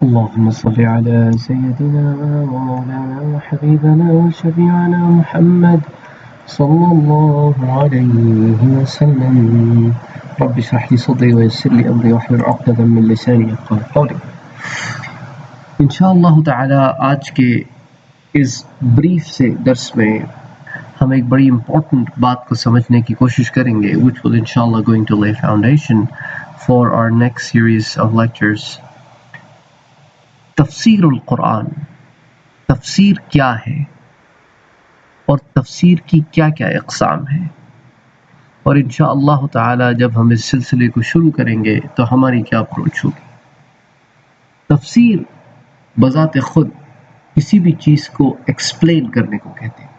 اللهم صل على سيدنا ومولانا وحبيبنا وشفيعنا محمد صلى الله عليه وسلم. رب اشرح لي صدري ويسر لي امري واحلل عقدة من لساني يفقهوا قولي. انشاءاللہ تعالی آج کے اس بریف سے درس میں ہم ایک بڑی امپورٹنٹ بات کو سمجھنے کی کوشش کریں گے which will inshallah going to lay foundation for our next series of lectures. تفسیر القرآن، تفسیر کیا ہے اور تفسیر کی کیا کیا اقسام ہیں، اور انشاءاللہ تعالی جب ہم اس سلسلے کو شروع کریں گے تو ہماری کیا اپروچ ہوگی. تفسیر بذات خود کسی بھی چیز کو ایکسپلین کرنے کو کہتے ہیں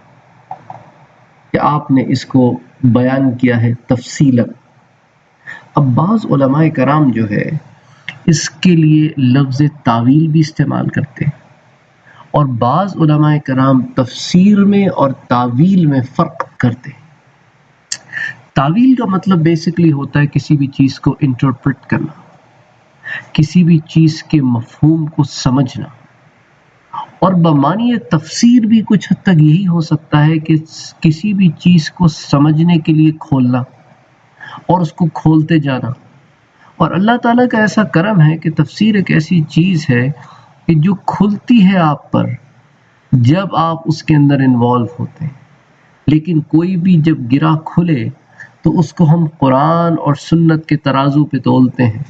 کہ آپ نے اس کو بیان کیا ہے تفصیلاً. اب بعض علماء کرام جو ہے اس کے لیے لفظ تعویل بھی استعمال کرتے ہیں، اور بعض علماء کرام تفسیر میں اور تعویل میں فرق کرتے ہیں. تعویل کا مطلب بیسکلی ہوتا ہے کسی بھی چیز کو انٹرپریٹ کرنا، کسی بھی چیز کے مفہوم کو سمجھنا، اور بمعنی تفسیر بھی کچھ حد تک یہی ہو سکتا ہے کہ کسی بھی چیز کو سمجھنے کے لیے کھولنا اور اس کو کھولتے جانا. اور اللہ تعالیٰ کا ایسا کرم ہے کہ تفسیر ایک ایسی چیز ہے کہ جو کھلتی ہے آپ پر جب آپ اس کے اندر انوالو ہوتے ہیں. لیکن کوئی بھی جب گرہ کھلے تو اس کو ہم قرآن اور سنت کے ترازو پہ تولتے ہیں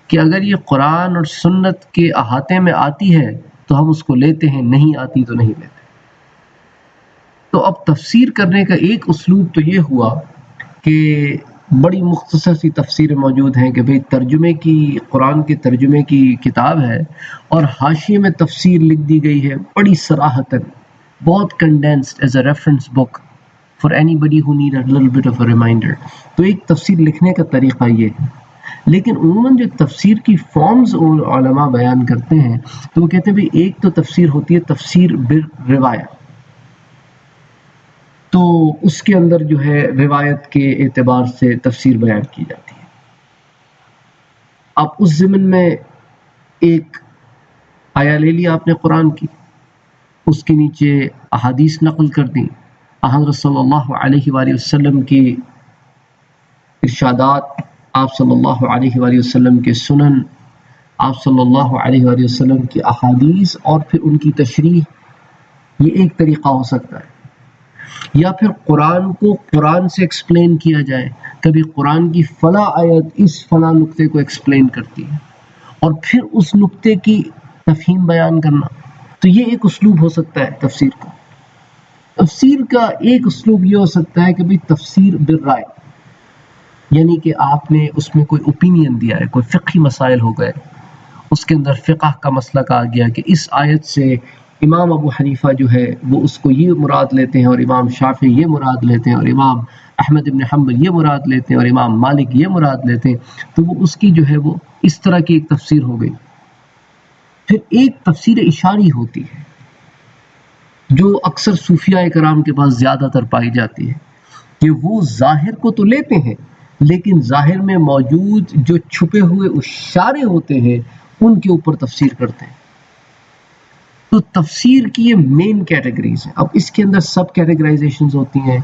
کہ اگر یہ قرآن اور سنت کے احاطے میں آتی ہے تو ہم اس کو لیتے ہیں، نہیں آتی تو نہیں لیتے. تو اب تفسیر کرنے کا ایک اسلوب تو یہ ہوا کہ بڑی مختصر سی تفسیریں موجود ہیں کہ بھئی ترجمے کی، قرآن کے ترجمے کی کتاب ہے اور حاشیے میں تفسیر لکھ دی گئی ہے بڑی صراحتاً، بہت condensed as a reference book for anybody who need a little bit of a reminder. تو ایک تفسیر لکھنے کا طریقہ یہ ہے. لیکن عموماً جو تفسیر کی فارمز علماء بیان کرتے ہیں تو وہ کہتے ہیں بھئی ایک تو تفسیر ہوتی ہے تفسیر بالروایہ، تو اس کے اندر جو ہے روایت کے اعتبار سے تفسیر بیان کی جاتی ہے. اب اس ضمن میں ایک آیا لے لی آپ نے قرآن کی، اس کے نیچے احادیث نقل کر دیں، حضرت صلی اللہ علیہ وآلہ وسلم کی ارشادات، آپ صلی اللہ علیہ وآلہ وسلم کے سنن، آپ صلی اللہ علیہ وآلہ وسلم کی احادیث اور پھر ان کی تشریح. یہ ایک طریقہ ہو سکتا ہے. یا پھر قرآن کو قرآن سے ایکسپلین کیا جائے، کبھی قرآن کی فلاں آیت اس فلاں نقطے کو ایکسپلین کرتی ہے اور پھر اس نقطے کی تفہیم بیان کرنا. تو یہ ایک اسلوب ہو سکتا ہے تفسیر کا. تفسیر کا ایک اسلوب یہ ہو سکتا ہے کہ بھی تفسیر بالرائے، یعنی کہ آپ نے اس میں کوئی اوپینین دیا ہے، کوئی فقہی مسائل ہو گئے، اس کے اندر فقہ کا مسلک آ گیا کہ اس آیت سے امام ابو حنیفہ جو ہے وہ اس کو یہ مراد لیتے ہیں اور امام شافعی یہ مراد لیتے ہیں اور امام احمد بن حنبل یہ مراد لیتے ہیں اور امام مالک یہ مراد لیتے ہیں، تو وہ اس کی جو ہے وہ اس طرح کی ایک تفسیر ہو گئی. پھر ایک تفسیر اشاری ہوتی ہے جو اکثر صوفیاء کرام کے پاس زیادہ تر پائی جاتی ہے کہ وہ ظاہر کو تو لیتے ہیں لیکن ظاہر میں موجود جو چھپے ہوئے اشارے ہوتے ہیں ان کے اوپر تفسیر کرتے ہیں. تو تفسیر کی یہ مین کیٹیگریز ہیں. اب اس کے اندر سب کیٹیگرائزیشنز ہوتی ہیں.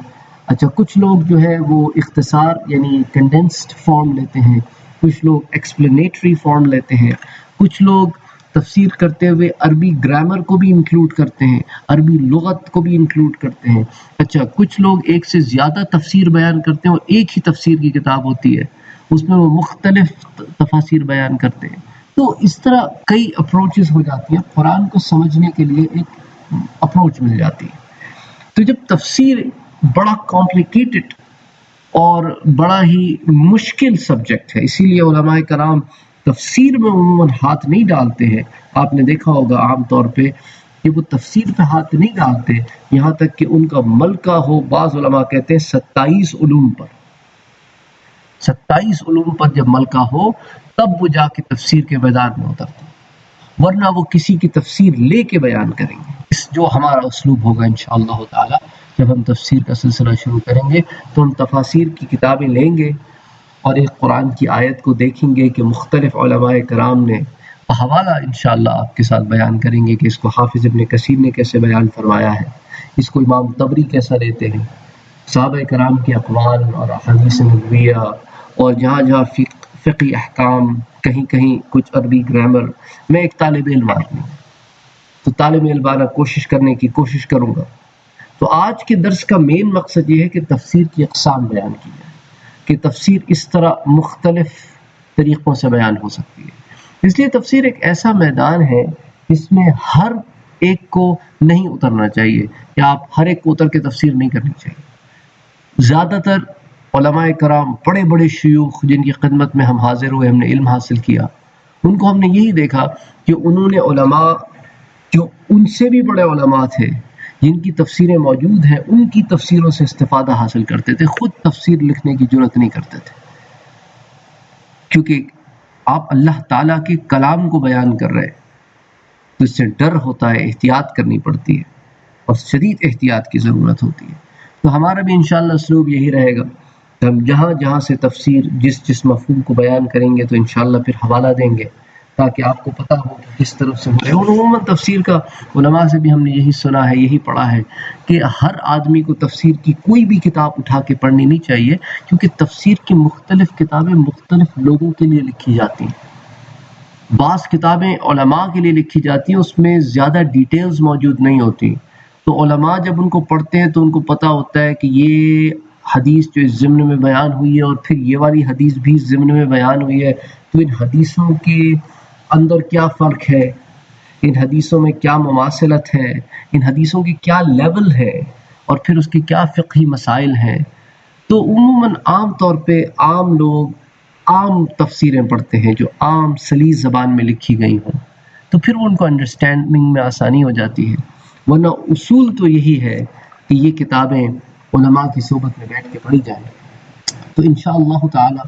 اچھا، کچھ لوگ جو ہے وہ اختصار یعنی کنڈینسڈ فارم لیتے ہیں، کچھ لوگ ایکسپلینیٹری فارم لیتے ہیں، کچھ لوگ تفسیر کرتے ہوئے عربی گرامر کو بھی انکلوڈ کرتے ہیں، عربی لغت کو بھی انکلوڈ کرتے ہیں. اچھا، کچھ لوگ ایک سے زیادہ تفسیر بیان کرتے ہیں اور ایک ہی تفسیر کی کتاب ہوتی ہے، اس میں وہ مختلف تفاسیر بیان کرتے ہیں. تو اس طرح کئی اپروچز ہو جاتی ہیں. قرآن کو سمجھنے کے لیے ایک اپروچ مل جاتی ہے. تو جب تفسیر بڑا کمپلیکیٹڈ اور بڑا ہی مشکل سبجیکٹ ہے، اسی لیے علماء کرام تفسیر میں عموماً ہاتھ نہیں ڈالتے ہیں. آپ نے دیکھا ہوگا عام طور پہ کہ وہ تفسیر پہ ہاتھ نہیں ڈالتے یہاں تک کہ ان کا ملکہ ہو. بعض علماء کہتے ہیں 27 علوم پر جب ملکہ ہو تب وہ جا کے تفسیر کے میدان میں اترتے، ورنہ وہ کسی کی تفسیر لے کے بیان کریں گے. اس جو ہمارا اسلوب ہوگا انشاءاللہ تعالی جب ہم تفسیر کا سلسلہ شروع کریں گے تو ہم تفاسیر کی کتابیں لیں گے اور ایک قرآن کی آیت کو دیکھیں گے کہ مختلف علماء کرام نے حوالہ انشاءاللہ آپ کے ساتھ بیان کریں گے کہ اس کو حافظ ابن کثیر نے کیسے بیان فرمایا ہے، اس کو امام طبری کیسا لیتے ہیں، صحابہ کرام کے اقوال اور احادیث نبویہ، اور جہاں جہاں فقہی احکام، کہیں کہیں کچھ عربی گرامر۔ میں ایک طالب علم آدمی ہوں، تو طالب علمانہ کوشش کرنے کی کوشش کروں گا۔ تو آج کے درس کا مین مقصد یہ ہے کہ تفسیر کی اقسام بیان کی جائے، کہ تفسیر اس طرح مختلف طریقوں سے بیان ہو سکتی ہے۔ اس لیے تفسیر ایک ایسا میدان ہے جس میں ہر ایک کو نہیں اترنا چاہیے، یا آپ ہر ایک کو اتر کے تفسیر نہیں کرنی چاہیے۔ زیادہ تر علماء کرام، بڑے بڑے شیوخ جن کی خدمت میں ہم حاضر ہوئے، ہم نے علم حاصل کیا، ان کو ہم نے یہی دیکھا کہ انہوں نے علماء جو ان سے بھی بڑے علماء تھے، جن کی تفسیریں موجود ہیں، ان کی تفسیروں سے استفادہ حاصل کرتے تھے، خود تفسیر لکھنے کی جرات نہیں کرتے تھے، کیونکہ آپ اللہ تعالیٰ کے کلام کو بیان کر رہے ہیں تو اس سے ڈر ہوتا ہے، احتیاط کرنی پڑتی ہے، اور شدید احتیاط کی ضرورت ہوتی ہے۔ تو ہمارا بھی انشاءاللہ اسلوب یہی رہے گا کہ ہم جہاں جہاں سے تفسیر جس مفہوم کو بیان کریں گے تو انشاءاللہ پھر حوالہ دیں گے، تاکہ آپ کو پتہ ہو کہ کس طرف سے ہو رہے ہیں۔ اور عموماً تفسیر کا علماء سے بھی ہم نے یہی سنا ہے، یہی پڑھا ہے کہ ہر آدمی کو تفسیر کی کوئی بھی کتاب اٹھا کے پڑھنی نہیں چاہیے، کیونکہ تفسیر کی مختلف کتابیں مختلف لوگوں کے لیے لکھی جاتی ہیں۔ بعض کتابیں علماء کے لیے لکھی جاتی ہیں، اس میں زیادہ ڈیٹیلز موجود نہیں ہوتی، تو علماء جب ان کو پڑھتے ہیں تو ان کو پتہ ہوتا ہے کہ یہ حدیث جو اس ضمن میں بیان ہوئی ہے، اور پھر یہ والی حدیث بھی اس ضمن میں بیان ہوئی ہے، تو ان حدیثوں کے اندر کیا فرق ہے، ان حدیثوں میں کیا مماثلت ہے، ان حدیثوں کی کیا لیول ہے، اور پھر اس کے کیا فقہی مسائل ہیں۔ تو عموماً عام طور پہ عام لوگ عام تفسیریں پڑھتے ہیں جو عام سلیس زبان میں لکھی گئی ہوں، تو پھر ان کو انڈرسٹینڈنگ میں آسانی ہو جاتی ہے۔ ورنہ اصول تو یہی ہے کہ یہ کتابیں علماء کی صحبت میں بیٹھ کے پڑھی جائیں۔ تو انشاءاللہ تعالی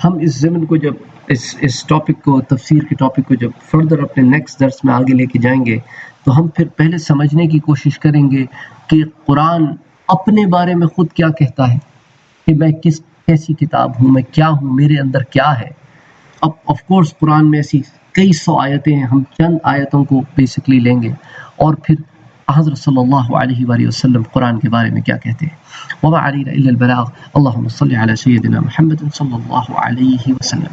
ہم اس ضمن کو جب اس ٹاپک کو، تفسیر کے ٹاپک کو جب فردر اپنے نیکسٹ درس میں آگے لے کے جائیں گے، تو ہم پھر پہلے سمجھنے کی کوشش کریں گے کہ قرآن اپنے بارے میں خود کیا کہتا ہے، کہ میں کیسی کتاب ہوں، میں کیا ہوں، میرے اندر کیا ہے۔ اب آف کورس قرآن میں ایسی کئی سو آیتیں ہیں، ہم چند آیتوں کو بیسکلی لیں گے، اور پھر حضرت صلی اللہ علیہ وآلہ وسلم قرآن کے بارے میں کیا کہتے ہیں۔ وما علینا الا البلاغ، اللہم صلی علی سیدنا محمد صلی اللہ علیہ وسلم۔